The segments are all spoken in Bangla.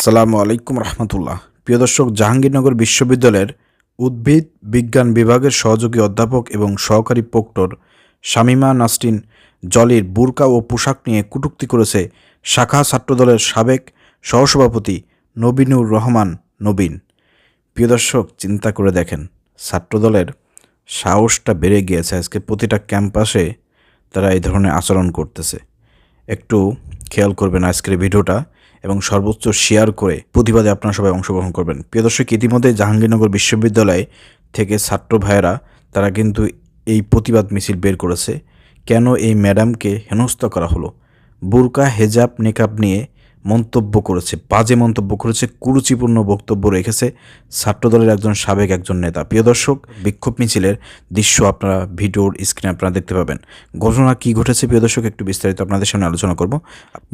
আসসালামু আলাইকুম রহমতুল্লাহ। প্রিয় দর্শক, জাহাঙ্গীরনগর বিশ্ববিদ্যালয়ের উদ্ভিদ বিজ্ঞান বিভাগের সহযোগী অধ্যাপক এবং সহকারী প্রক্টর শামীমা নাসরিন জলির বুরকা ও পোশাক নিয়ে কটূক্তি করেছে শাখা ছাত্রদলের সাবেক সহসভাপতি নবীনুর রহমান নবীন। প্রিয় দর্শক, চিন্তা করে দেখেন, ছাত্রদলের সাহসটা বেড়ে গিয়েছে। আজকে প্রতিটা ক্যাম্পাসে তারা এই ধরনের আচরণ করতেছে। একটু খেয়াল করবেন আজকের ভিডিওটা এবং সর্বোচ্চ শেয়ার করে প্রতিবাদে আপনারা সবাই অংশগ্রহণ করবেন। প্রিয় দর্শক, ইতিমধ্যে জাহাঙ্গীরনগর বিশ্ববিদ্যালয় থেকে ছাত্র ভাইয়েরা তারা কিন্তু এই প্রতিবাদ মিছিল বের করেছে। কেন এই ম্যাডামকে হেনস্থা করা হলো, বুরকা হেজাব নেকাব নিয়ে মন্তব্য করেছে, বাজে মন্তব্য করেছে, কুরুচিপূর্ণ বক্তব্য রেখেছে ছাত্রদলের একজন নেতা। প্রিয় দর্শক, বিক্ষোভ মিছিলের দৃশ্য আপনারা ভিডিওর স্ক্রিনে আপনারা দেখতে পাবেন। ঘটনা কি ঘটেছে প্রিয় দর্শক, একটু বিস্তারিত আপনাদের সামনে আলোচনা করব।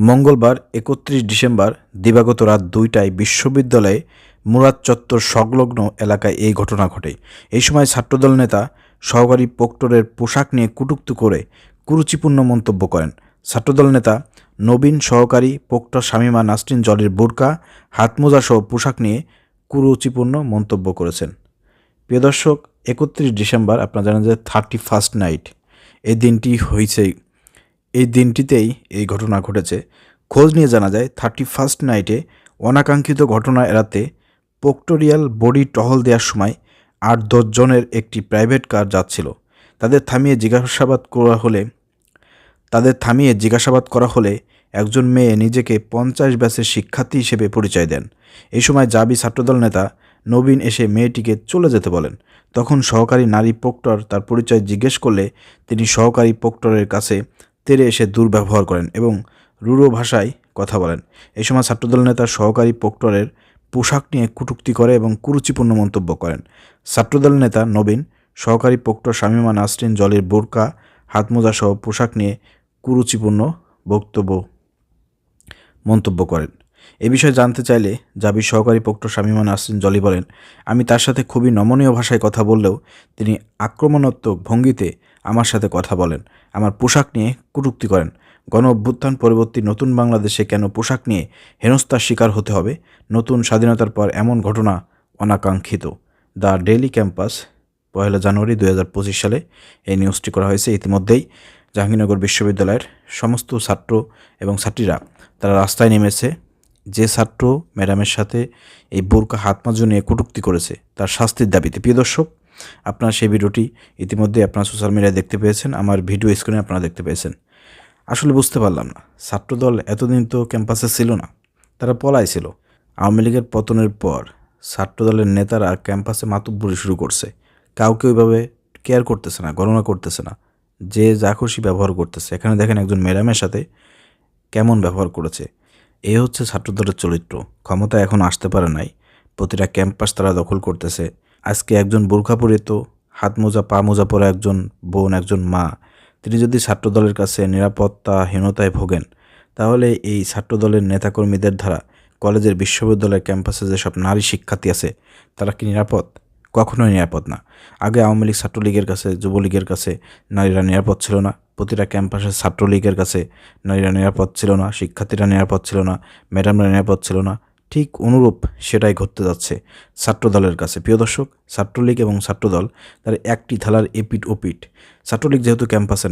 মঙ্গলবার 31 ডিসেম্বর দিবাগত রাত 2টায় বিশ্ববিদ্যালয়ে মুরাদ চত্বর সংলগ্ন এলাকায় এই ঘটনা ঘটে। এই সময় ছাত্রদল নেতা সহকারী প্রক্টরের পোশাক নিয়ে কটূক্তি করে কুরুচিপূর্ণ মন্তব্য করেন। ছাত্রদল নেতা নবীন সহকারী প্রক্টর শামীমা নাসরিন জলির বুরকা হাতমোজাসহ পোশাক নিয়ে কুরুচিপূর্ণ মন্তব্য করেছেন। প্রিয় দর্শক, 31 ডিসেম্বর আপনারা জানেন যে 31st নাইট এই দিনটিতেই এই ঘটনা ঘটেছে। খোঁজ নিয়ে জানা যায় 31st নাইটে অনাকাঙ্ক্ষিত ঘটনা এড়াতে প্রক্টোরিয়াল বডি টহল দেওয়ার সময় 8-10 জনের একটি প্রাইভেট কার যাচ্ছিল। তাদের থামিয়ে জিজ্ঞাসাবাদ করা হলে একজন মেয়ে নিজেকে 50 ব্যাচের শিক্ষার্থী হিসেবে পরিচয় দেন। এই সময় জাবি ছাত্রদল নেতা নবীন এসে মেয়েটিকে চলে যেতে বলেন। তখন সহকারী নারী প্রক্টর তার পরিচয় জিজ্ঞেস করলে তিনি সহকারী প্রক্টরের কাছে তেড়ে এসে দুর্ব্যবহার করেন এবং রূঢ় ভাষায় কথা বলেন। এই সময় ছাত্রদল নেতা সহকারী প্রক্টরের পোশাক নিয়ে কটূক্তি করে এবং কুরুচিপূর্ণ মন্তব্য করেন। ছাত্রদল নেতা নবীন সহকারী প্রক্টর শামীমা নাসরিন জলির বোরকা হাতমোজাসহ পোশাক নিয়ে কুরুচিপূর্ণ মন্তব্য করেন। এ বিষয়ে জানতে চাইলে জাবির সহকারী প্রক্টর শামীমা নাসরিন জলি বলেন, আমি তার সাথে খুবই নমনীয় ভাষায় কথা বললেও তিনি আক্রমণাত্মক ভঙ্গিতে আমার সাথে কথা বলেন, আমার পোশাক নিয়ে কটূক্তি করেন। গণ অভ্যুত্থান পরবর্তী নতুন বাংলাদেশে কেন পোশাক নিয়ে হেনস্থার শিকার হতে হবে? নতুন স্বাধীনতার পর এমন ঘটনা অনাকাঙ্ক্ষিত। দ্য ডেইলি ক্যাম্পাস, 1 জানুয়ারি 2025 সালে এই নিউজটি করা হয়েছে। ইতিমধ্যেই জাহাঙ্গীরনগর বিশ্ববিদ্যালয়ের সমস্ত ছাত্র এবং ছাত্রীরা তারা রাস্তায় নেমেছে। যে ছাত্র ম্যাডামের সাথে এই বোরকা হাতমোজা নিয়ে কটূক্তি করেছে তার শাস্তির দাবিতে। প্রিয় দর্শক, আপনারা সেই ভিডিওটি ইতিমধ্যে আপনারা সোশ্যাল মিডিয়ায় দেখতে পেয়েছেন, আমার ভিডিও স্ক্রিনে আপনারা দেখতে পেয়েছেন। আসলে বুঝতে পারলাম না, ছাত্রদল এতদিন তো ক্যাম্পাসে ছিল না, তারা পলাইছিল। আওয়ামী লীগের পতনের পর ছাত্রদলের নেতারা ক্যাম্পাসে মাতব্বরি শুরু করছে। কাউকে ওইভাবে কেয়ার করতেছে না, গণনা করতেছে না, যে যা খুশি ব্যবহার করতেছে। এখানে দেখেন একজন ম্যাডামের সাথে কেমন ব্যবহার করেছে। এই হচ্ছে ছাত্রদলের চরিত্র। ক্ষমতা এখন আসতে পারে নাই, প্রতিটা ক্যাম্পাস তারা দখল করতেছে। আজকে একজন বোরকা পরিহিত হাত মোজা পা মোজা পরা একজন বোন, একজন মা, তিনি যদি ছাত্রদলের কাছে নিরাপত্তাহীনতায় ভোগেন, তাহলে এই ছাত্রদলের নেতাকর্মীদের দ্বারা কলেজের বিশ্ববিদ্যালয়ের ক্যাম্পাসে যেসব নারী শিক্ষার্থী আছে তারা কি নিরাপদ? কখনোই নিরাপদ না। আগে আওয়ামী লীগ ছাত্রলীগের কাছে, যুবলীগের কাছে নারীরা নিরাপদ ছিল না। প্রতিটা ক্যাম্পাসে ছাত্রলীগের কাছে নারীরা নিরাপদ ছিল না, শিক্ষার্থীরা নিরাপদ ছিল না, ম্যাডামরা নিরাপদ ছিল না। ঠিক অনুরূপ সেটাই ঘটতে যাচ্ছে ছাত্রদলের কাছে। প্রিয় দর্শক, ছাত্রলীগ এবং ছাত্রদল তার একটি থালার এপিঠ ওপিঠ। ছাত্রলীগ যেহেতু ক্যাম্পাসে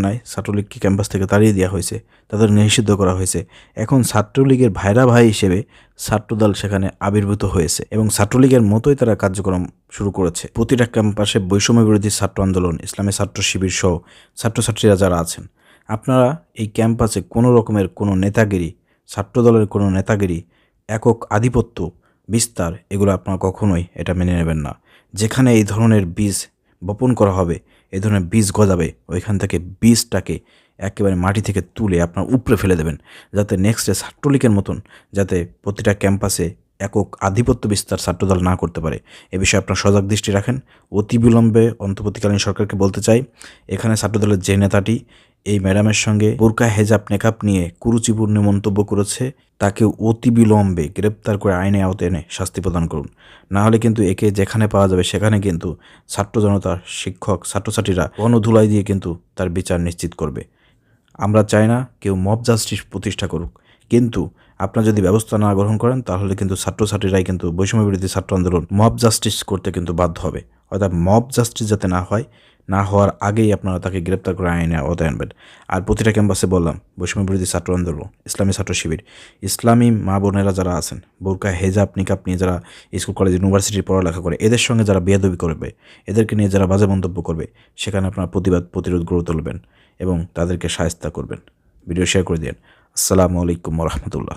নাই, ছাত্রলীগকে ক্যাম্পাস থেকে তাড়িয়ে দেওয়া হয়েছে, তাদের নিষিদ্ধ করা হয়েছে। এখন ছাত্রলীগের ভাইরা ভাই হিসেবে ছাত্রদল সেখানে আবির্ভূত হয়েছে এবং ছাত্রলীগের মতোই তারা কার্যক্রম শুরু করেছে। প্রতিটা ক্যাম্পাসে বৈষম্য বিরোধী ছাত্র আন্দোলন, ইসলামী ছাত্র শিবির সহ ছাত্রছাত্রীরা যারা আছেন, আপনারা এই ক্যাম্পাসে কোনো রকমের কোনো নেতাগিরি, ছাত্রদলের কোনো নেতাগিরি, একক আধিপত্য বিস্তার, এগুলো আপনারা কখনোই এটা মেনে নেবেন না। যেখানে এই ধরনের বীজ বপন করা হবে, এই ধরনের বীজ গজাবে, ওইখান থেকে বীজটাকে একেবারে মাটি থেকে তুলে আপনার উপরে ফেলে দেবেন, যাতে নেক্সটে ছাত্রলীগের মতন যাতে প্রতিটা ক্যাম্পাসে একক আধিপত্য বিস্তার ছাত্রদল না করতে পারে। এ বিষয়ে আপনার সজাগ দৃষ্টি রাখেন। অতিবিলম্বে অন্তর্বর্তীকালীন সরকারকে বলতে চাই, এখানে ছাত্রদলের যে নেতাটি এই ম্যাডামের সঙ্গে বোরকা হেজাব নেকাব নিয়ে কুরুচিপূর্ণ মন্তব্য করেছে, তাকে অতিবিলম্বে গ্রেপ্তার করে আইনে আওতায় এনে শাস্তি প্রদান করুন। না হলে কিন্তু একে যেখানে পাওয়া যাবে সেখানে কিন্তু ছাত্র জনতা, শিক্ষক, ছাত্রছাত্রীরা গণধুলাই দিয়ে কিন্তু তার বিচার নিশ্চিত করবে। আমরা চাই না কেউ মব জাস্টিস প্রতিষ্ঠা করুক, কিন্তু আপনারা যদি ব্যবস্থা না গ্রহণ করেন তাহলে কিন্তু ছাত্রছাত্রীরাই কিন্তু বৈষম্য বিরোধী ছাত্র আন্দোলন মব জাস্টিস করতে কিন্তু বাধ্য হবে। অর্থাৎ মব জাস্টিস যাতে না হয়, না হওয়ার আগেই আপনারা তাকে গ্রেপ্তার করে আইনে আওতায় আনবেন। আর প্রতিটা ক্যাম্পাসে বললাম বৈষম্য বিরোধী ছাত্র আন্দোলন, ইসলামী ছাত্র শিবির, ইসলামী মা বোনেরা যারা আছেন, বোরকা হেজাব নিকাব নিয়ে যারা স্কুল কলেজ ইউনিভার্সিটির পড়ালেখা করে, এদের সঙ্গে যারা বেয়াদবি করবে, এদেরকে নিয়ে যারা বাজে মন্তব্য করবে, সেখানে আপনারা প্রতিরোধ গড়ে তুলবেন এবং তাদেরকে শায়েস্তা করবেন। ভিডিও শেয়ার করে দিন। আসসালামু আলাইকুম রহমতুল্লাহ।